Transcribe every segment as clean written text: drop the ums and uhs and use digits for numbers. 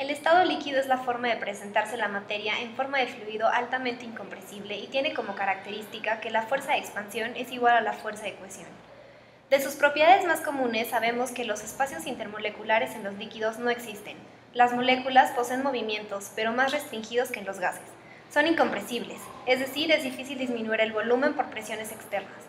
El estado líquido es la forma de presentarse la materia en forma de fluido altamente incompresible y tiene como característica que la fuerza de expansión es igual a la fuerza de cohesión. De sus propiedades más comunes sabemos que los espacios intermoleculares en los líquidos no existen. Las moléculas poseen movimientos, pero más restringidos que en los gases. Son incompresibles, es decir, es difícil disminuir el volumen por presiones externas.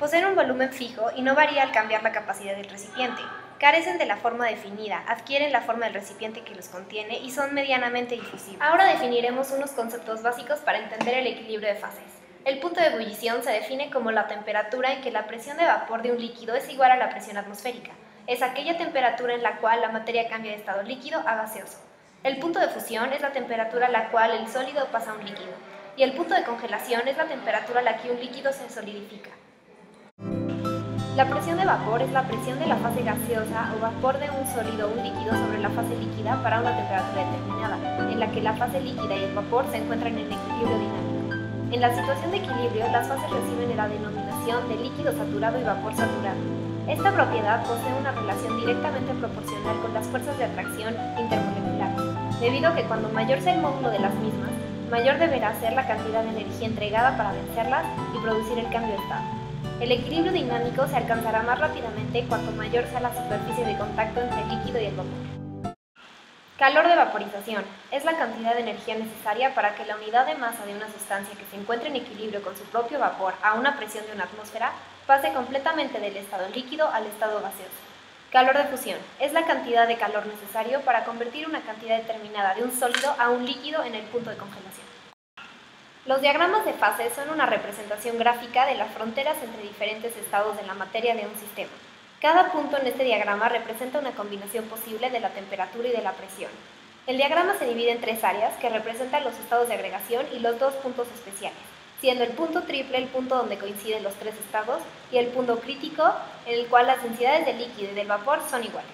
Poseen un volumen fijo y no varía al cambiar la capacidad del recipiente. Carecen de la forma definida, adquieren la forma del recipiente que los contiene y son medianamente difusibles. Ahora definiremos unos conceptos básicos para entender el equilibrio de fases. El punto de ebullición se define como la temperatura en que la presión de vapor de un líquido es igual a la presión atmosférica. Es aquella temperatura en la cual la materia cambia de estado líquido a gaseoso. El punto de fusión es la temperatura a la cual el sólido pasa a un líquido. Y el punto de congelación es la temperatura a la que un líquido se solidifica. La presión de vapor es la presión de la fase gaseosa o vapor de un sólido o un líquido sobre la fase líquida para una temperatura determinada, en la que la fase líquida y el vapor se encuentran en equilibrio dinámico. En la situación de equilibrio, las fases reciben la denominación de líquido saturado y vapor saturado. Esta propiedad posee una relación directamente proporcional con las fuerzas de atracción intermoleculares, debido a que cuando mayor sea el módulo de las mismas, mayor deberá ser la cantidad de energía entregada para vencerlas y producir el cambio de estado. El equilibrio dinámico se alcanzará más rápidamente cuanto mayor sea la superficie de contacto entre el líquido y el vapor. Calor de vaporización es la cantidad de energía necesaria para que la unidad de masa de una sustancia que se encuentre en equilibrio con su propio vapor a una presión de una atmósfera pase completamente del estado líquido al estado gaseoso. Calor de fusión es la cantidad de calor necesario para convertir una cantidad determinada de un sólido a un líquido en el punto de congelación. Los diagramas de fases son una representación gráfica de las fronteras entre diferentes estados de la materia de un sistema. Cada punto en este diagrama representa una combinación posible de la temperatura y de la presión. El diagrama se divide en tres áreas que representan los estados de agregación y los dos puntos especiales, siendo el punto triple el punto donde coinciden los tres estados y el punto crítico en el cual las densidades del líquido y del vapor son iguales.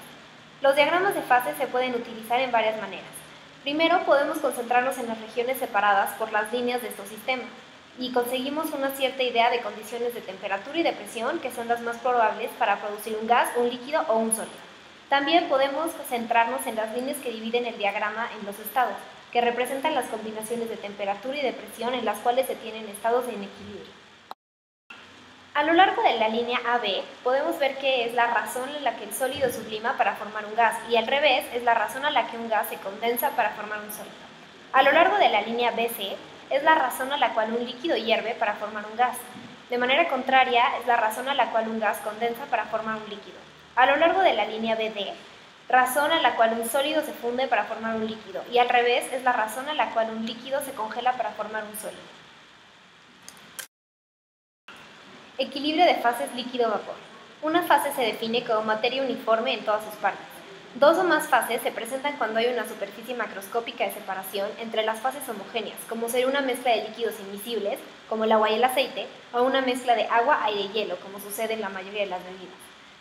Los diagramas de fases se pueden utilizar en varias maneras. Primero, podemos concentrarnos en las regiones separadas por las líneas de estos sistemas y conseguimos una cierta idea de condiciones de temperatura y de presión que son las más probables para producir un gas, un líquido o un sólido. También podemos centrarnos en las líneas que dividen el diagrama en los estados, que representan las combinaciones de temperatura y de presión en las cuales se tienen estados en equilibrio. A lo largo de la línea AB podemos ver que es la razón en la que el sólido sublima para formar un gas y al revés es la razón a la que un gas se condensa para formar un sólido. A lo largo de la línea BC es la razón a la cual un líquido hierve para formar un gas. De manera contraria es la razón a la cual un gas condensa para formar un líquido. A lo largo de la línea BD, razón a la cual un sólido se funde para formar un líquido y al revés es la razón a la cual un líquido se congela para formar un sólido. Equilibrio de fases líquido-vapor. Una fase se define como materia uniforme en todas sus partes. Dos o más fases se presentan cuando hay una superficie macroscópica de separación entre las fases homogéneas, como ser una mezcla de líquidos invisibles, como el agua y el aceite, o una mezcla de agua, aire y hielo, como sucede en la mayoría de las bebidas.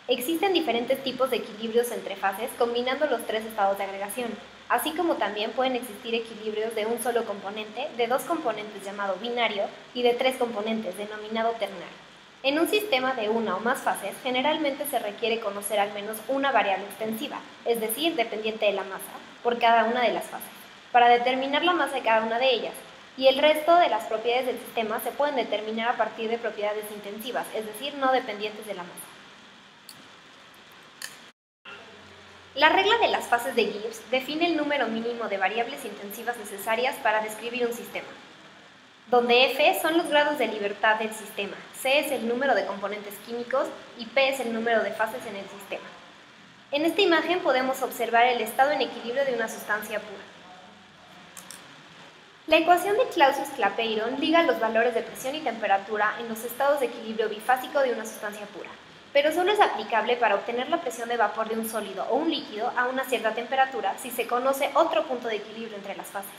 Existen diferentes tipos de equilibrios entre fases combinando los tres estados de agregación, así como también pueden existir equilibrios de un solo componente, de dos componentes llamado binario y de tres componentes denominado ternario. En un sistema de una o más fases, generalmente se requiere conocer al menos una variable extensiva, es decir, dependiente de la masa, por cada una de las fases, para determinar la masa de cada una de ellas, y el resto de las propiedades del sistema se pueden determinar a partir de propiedades intensivas, es decir, no dependientes de la masa. La regla de las fases de Gibbs define el número mínimo de variables intensivas necesarias para describir un sistema, donde F son los grados de libertad del sistema, C es el número de componentes químicos y P es el número de fases en el sistema. En esta imagen podemos observar el estado en equilibrio de una sustancia pura. La ecuación de Clausius-Clapeyron liga los valores de presión y temperatura en los estados de equilibrio bifásico de una sustancia pura, pero solo es aplicable para obtener la presión de vapor de un sólido o un líquido a una cierta temperatura si se conoce otro punto de equilibrio entre las fases.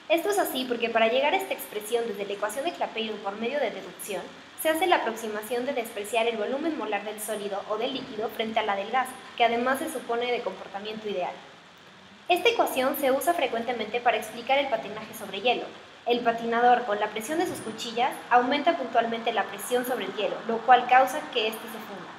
Esto es así porque para llegar a esta expresión desde la ecuación de Clapeyron por medio de deducción, se hace la aproximación de despreciar el volumen molar del sólido o del líquido frente a la del gas, que además se supone de comportamiento ideal. Esta ecuación se usa frecuentemente para explicar el patinaje sobre hielo. El patinador, con la presión de sus cuchillas, aumenta puntualmente la presión sobre el hielo, lo cual causa que éste se funda.